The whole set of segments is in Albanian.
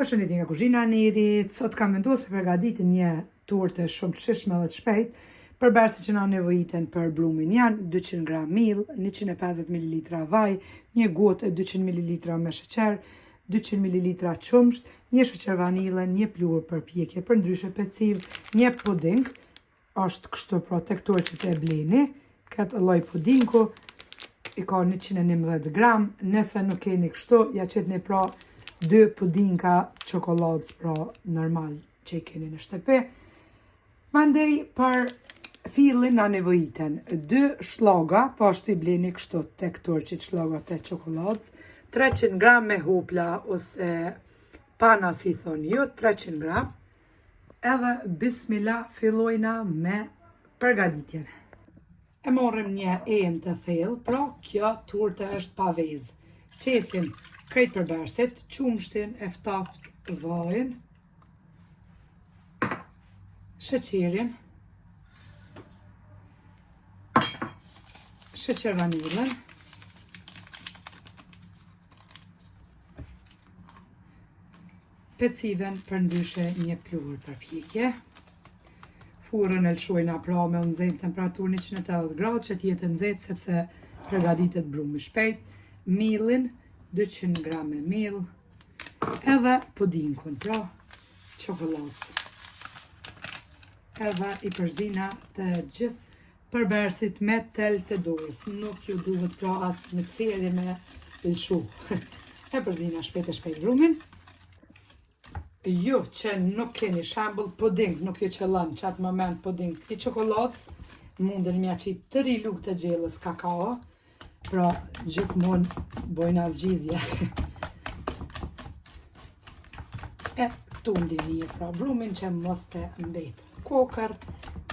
Përshëndetje nga kuzhina e Nerit. Sot kam vendosur të përgatitem një tortë shumë të shishme dhe të shpejtë. Përbërëse që na nevojiten për brumin janë 200 gram miell, 150 ml vaj, një gotë e 200 ml me sheqer, 200 ml qumsht, një sheqer vanile, një pluhur përpjekje për ndryshe peciv, një puding, është kështu pra tek tortë që e bleni, këtë lloj pudingu i ka 111 gram, nëse nuk keni kështu, ja qetni pra 2 pudinga çokoladës pra normal që i keni në shtëpi. Mandej për fillin na nevojiten 2 shlaga, po ashtu i bleni kështu tek torçit shlagat e çokoladës, 300 gram me hopla ose pana si thoni ju, 300 gram. Edhe bismillah fillojna me përgatitjen. E morrim një enë të thellë, pra kjo tortë është pa vezë. Qesim krejt përbërësit, qumshtin, e ftaft, vajin, sheqerin, sheqer vanilën, peciven për ndryshe një pluhur përpjekje. Furrën e lëshojna pra me nxehtë temperaturë 180 gradë që t'jetë nxehtë sepse përgatitet brumi shpejt. Miellin 200 gram me miell, edhe pudingun, pra çokoladës. Edhe i përzina të gjithë përbërësit me tel të dorës, nuk ju duhet pra as mikseri me lëshu. E përzina shpejt brumin. Ju që nuk keni shembull puding, nuk ju qëllon që atë moment puding i çokoladës, munden mja qit 3 lugë të gjellës kakao, pra gjithmonë bojna zgjidhje. E tundi mirë pra brumin që mos të mbet kokër,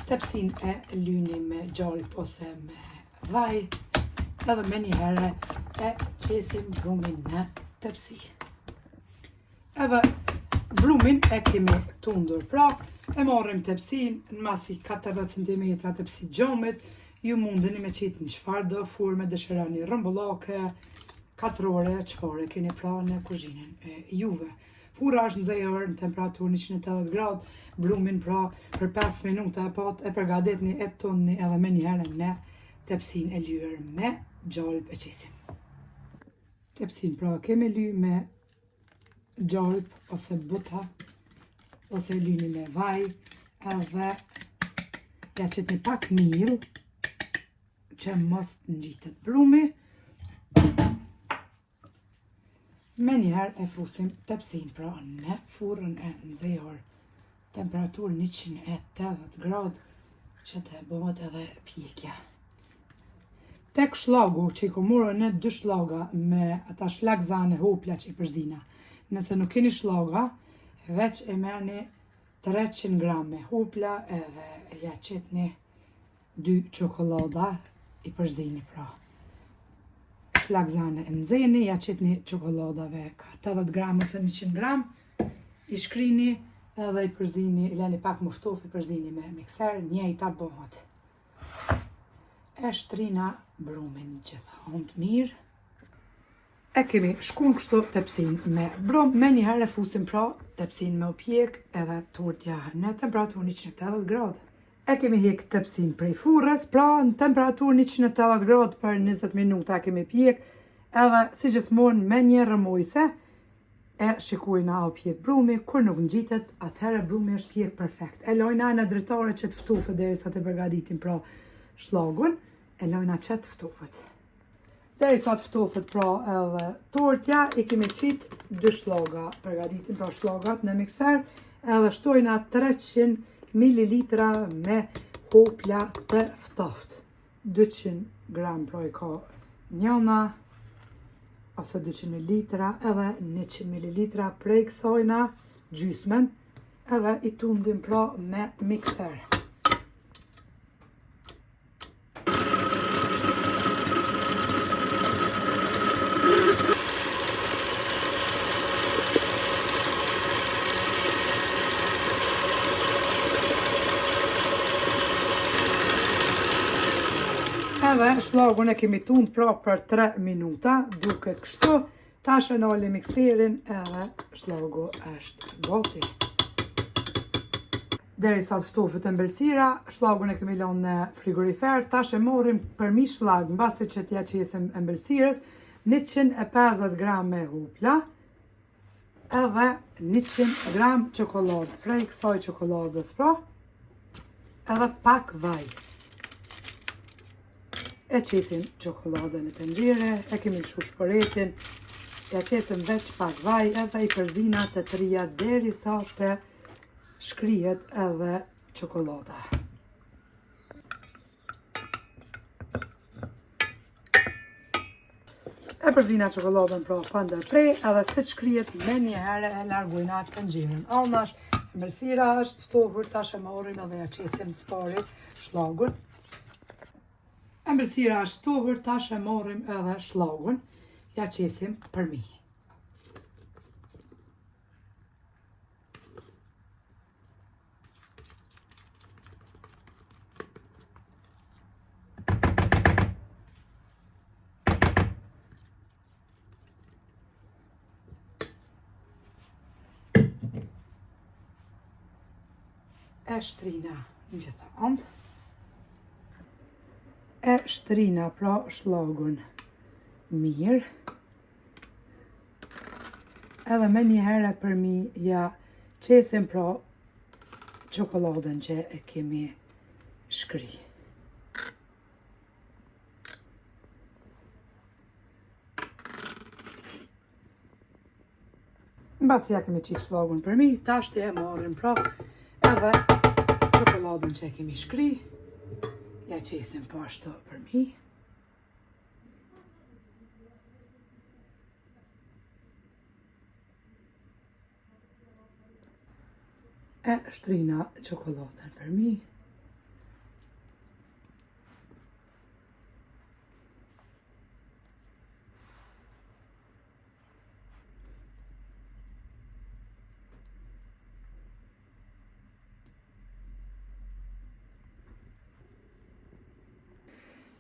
tepsin e lyni me gjalp ose me vaj, edhe me një herë e qesim brumin në tepsi. Edhe brumin e kemi tundur pra, e marrim tepsin në masi 40 cm tepsi gjomit. Ju mundeni me qitë në qëfar do forme dëshironi, rëmbullake, katrore, qëfare keni pra në kuzhinën e juve. Furra është nxehur në temperaturë 180 gradë, brumin pra për 5 minuta e pat e përgatitni e tonni edhe me njëherë në tepsin e lyer me gjalp e qesim. Tepsin pra kemi ly me gjalp ose buta, ose lyni me vaj, edhe ja qetni pak miell, që mos të ngjitet brumi. Me njëherë e fusim tepsin pra në furrën e nxehur, temperaturë 180 gradë, që të bëhet edhe pjekja. Tek shlagu që i komorë në 2 shlaga me ata shlagzane hopla që i përzina. Nëse nuk keni shlaga, veç e merrni 300 gram me hopla edhe ja qetni 2 çokolada i përzini pra. Shlagzane e nxehni, ja qetni çokoladave ka 80 gram ose 100 gram, i shkrini edhe i përzini, i leni pak më ftoftë, i përzini me mikser, njëjta bëhet. E shtrina brumin gjithmonë mirë. E kemi shkun kështu tepsin me brum, me njëherë e fusim pra tepsin me u pjek edhe tortja në temperaturë 180 gradë. E kemi hek tepsin prej furrës, pra në temperaturë 180 gradë për 20 minuta kemi pjek, edhe si gjithmonë me një rrëmujse e shikojna a pjek brumi, kur nuk ngjitet, atëherë brumi është pjek perfekt. E lojna në dritare që të ftofet derisa të përgatitim pra shlagun, e lojna që të ftofet. Derisa të ftofet pra edhe tortja, i kemi qit 2 shlaga, përgatitim pra shlagat në mikser, edhe shtojna 300 ml me hopla të ftoft. 200 gram pra i ka njëna, ose 200 ml, edhe 100 ml prej kësajna gjysmen, edhe i tundim pra me mikser. Edhe shlagun e kemi tund pra për 3 minuta, duket kështu, Tash e noli mikserin edhe shlagu është gati. Derisa të ftofët ëmbëlsira, shlagun e kemi lënë në frigorifer. Tash e morrim përmi shlag, mbasi që t'ja qesim ëmbëlsirës, 150 gram me hupla, edhe 100 gram çokoladë. Prej kësaj çokoladës pra, edhe pak vaj. E qesim çokoladën në tenxhere, e kemi lëshu shporetin, ja qesim veç pak vaj, edhe i përzina të trija derisa të shkrihet edhe çokolada. E përzina çokoladën pra pa ndërprej, edhe si shkrihet me një herë e largojna tenxherën. Anash ëmbëlsira është ftohur, tash e marrim edhe ja qesim spari shlagun. Ëmbëlsira është ftohur, tash e marrim edhe shlagun, ja qesim përmi. E shtrina në gjitha andë. E shtrina pra shlagun mirë. Edhe me një herë përmi ja qesim pra çokoladën që e kemi shkri. Mbasi ja kemi qitë shlagun përmi, tash e marrim pra edhe çokoladën që e kemi shkri, ja qesim po ashtu përmi. E shtrina çokoladën përmi.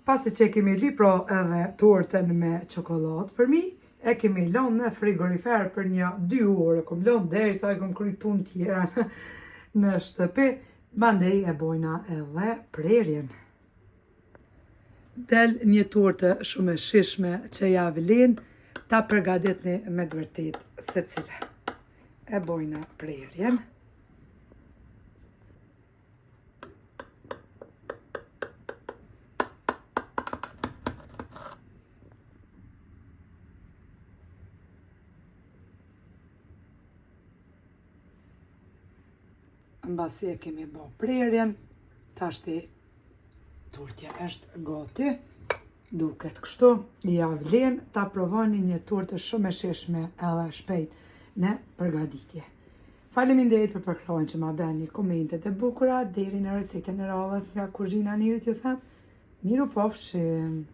Pasi që kemi li pra edhe tortën me çokoladë përmi, e kemi lënë në frigorifer për një 2 orë, kom lënë derisa e kom kry punë tjera në shtëpi, mandej e bojna edhe prerjen. Del një tortë shumë e shishme që ja vlen, ta përgatitni me të vërtet secila. E bojna prerjen. Mbasi e kemi bo prerjen, tashti tortja është gati, duket kështu, ja vlen, ta provoni një tortë shumë e shishme edhe shpejt në përgatitje. Faleminderit për përkrahjen që ma bëni komentet e bukura, deri në recetën e radhës nga kuzhina Nirit ju them, miru pofshim!